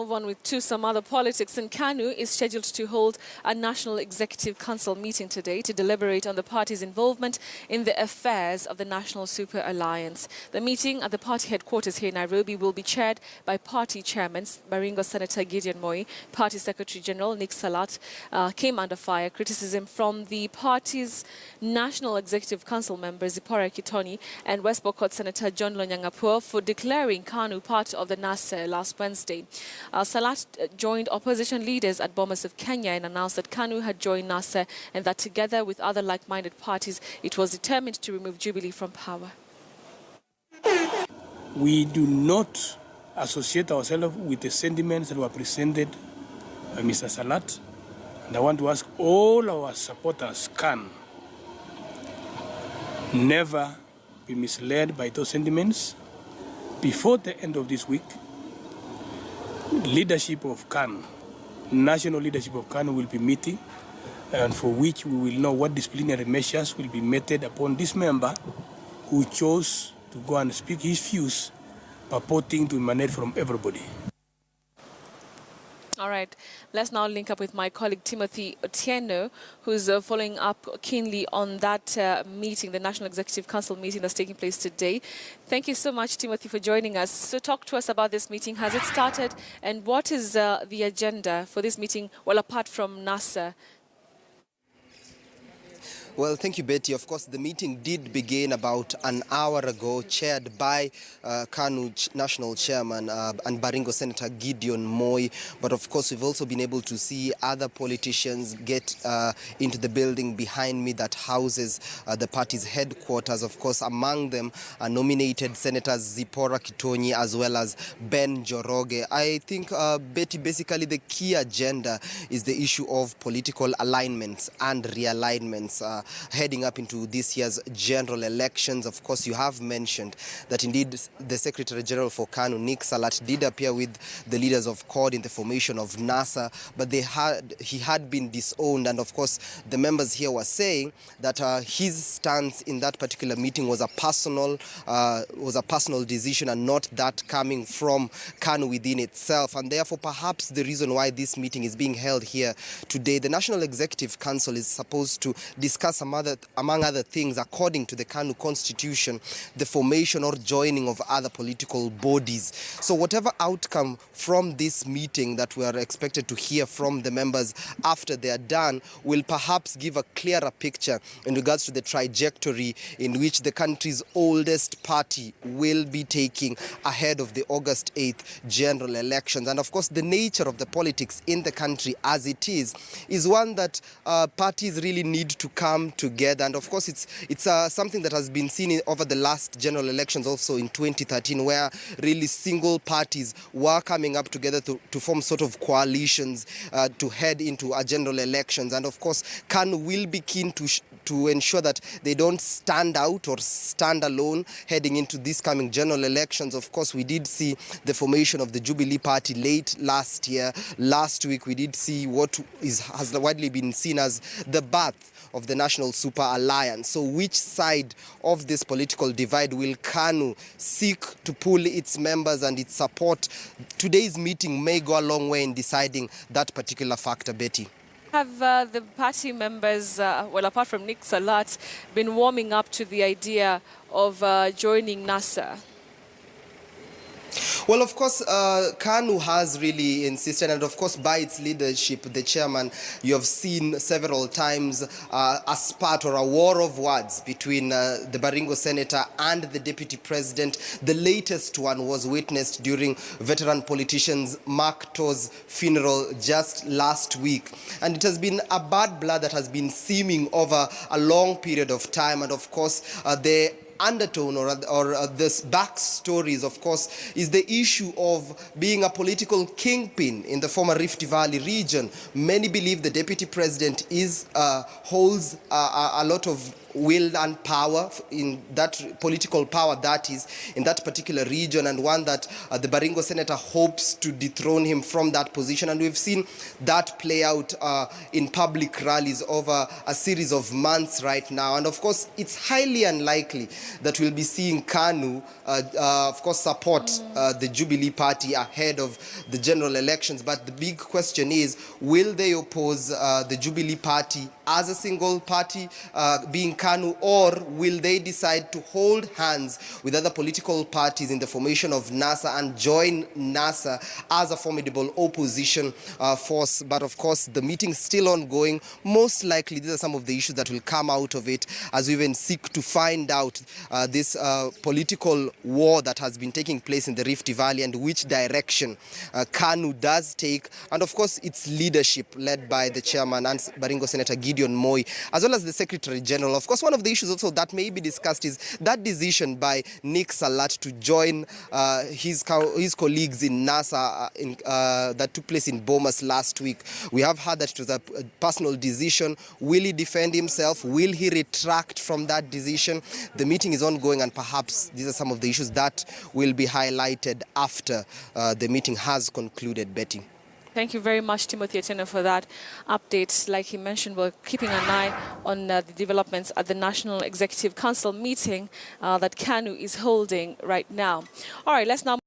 Move on to some other politics. And Kanu is scheduled to hold a National Executive Council meeting today to deliberate on the party's involvement in the affairs of the National Super Alliance. The meeting at the party headquarters here in Nairobi will be chaired by party chairman Baringo Senator Gideon Moi. Party Secretary General Nick Salat came under fire criticism from the party's National Executive Council members Zipporah Kitoni and West Pokot Senator John Lonyangapuo for declaring Kanu part of the NASA last Wednesday. Salat joined opposition leaders at Bomas of Kenya and announced that Kanu had joined NASA and that together with other like-minded parties, it was determined to remove Jubilee from power. We do not associate ourselves with the sentiments that were presented by Mr. Salat. And I want to ask all our supporters can never be misled by those sentiments. Before the end of this week, leadership of Kanu, national leadership of Kanu will be meeting, and for which we will know what disciplinary measures will be meted upon this member who chose to go and speak his views, purporting to emanate from everybody. All right, let's now link up with my colleague Timothy Otieno, who's following up keenly on that meeting, the National Executive Council meeting that's taking place today. Thank you so much, Timothy, for joining us. So talk to us about this meeting. Has it started? And what is the agenda for this meeting, well, apart from NASA? Well, thank you, Betty. Of course, the meeting did begin about an hour ago, chaired by Kanu National Chairman and Baringo Senator Gideon Moi. But of course, we've also been able to see other politicians get into the building behind me that houses the party's headquarters. Of course, among them are nominated Senators Zipporah Kitoni as well as Ben Njoroge. I think, Betty, basically the key agenda is the issue of political alignments and realignments heading up into this year's general elections. Of course, you have mentioned that indeed the Secretary General for Kanu, Nick Salat, did appear with the leaders of CORD in the formation of NASA, but he had been disowned. And of course, the members here were saying that his stance in that particular meeting was a personal decision and not that coming from Kanu within itself. And therefore, perhaps the reason why this meeting is being held here today, the National Executive Council is supposed to discuss among other things, according to the Kanu Constitution, the formation or joining of other political bodies. So whatever outcome from this meeting that we are expected to hear from the members after they are done will perhaps give a clearer picture in regards to the trajectory in which the country's oldest party will be taking ahead of the August 8th general elections. And of course, the nature of the politics in the country as it is one that parties really need to come together. And of course, it's something that has been seen over the last general elections also in 2013, where really single parties were coming up together to form sort of coalitions to head into a general elections. And of course, Kanu will be keen to ensure that they don't stand out or stand alone heading into these coming general elections. Of course, we did see the formation of the Jubilee Party late last year. Last week, we did see what has widely been seen as the birth of the National Super Alliance. So which side of this political divide will Kanu seek to pull its members and its support? Today's meeting may go a long way in deciding that particular factor, Betty. Have the party members, well, apart from Nick Salat, been warming up to the idea of joining NASA? Well, of course, Kanu has really insisted, and of course, by its leadership, the chairman, you have seen several times a spat or a war of words between the Baringo senator and the deputy president. The latest one was witnessed during veteran politician Mark To's funeral just last week. And it has been a bad blood that has been seeming over a long period of time. And of course, the undertone or this backstories, of course, is the issue of being a political kingpin in the former Rift Valley region. Many believe the deputy president holds a lot of will and power, in that political power that is in that particular region, and one that the Baringo senator hopes to dethrone him from that position. And we've seen that play out in public rallies over a series of months right now. And of course, it's highly unlikely that we'll be seeing Kanu, of course, support the Jubilee Party ahead of the general elections. But the big question is, will they oppose the Jubilee Party as a single party, being Kanu, or will they decide to hold hands with other political parties in the formation of NASA and join NASA as a formidable opposition force? But of course, the meeting is still ongoing. Most likely, these are some of the issues that will come out of it as we even seek to find out this political war that has been taking place in the Rift Valley and which direction Kanu does take. And of course, its leadership led by the chairman and Baringo Senator Gideon Moi, as well as the Secretary General. Of course, one of the issues also that may be discussed is that decision by Nick Salat to join his colleagues in NASA that took place in Bomas last week. We have heard that it was a personal decision. Will he defend himself? Will he retract from that decision? The meeting is ongoing, and perhaps these are some of the issues that will be highlighted after the meeting has concluded, Betty. Thank you very much, Timothy Atieno, for that update. Like he mentioned, we're keeping an eye on the developments at the National Executive Council meeting that Kanu is holding right now. All right, let's now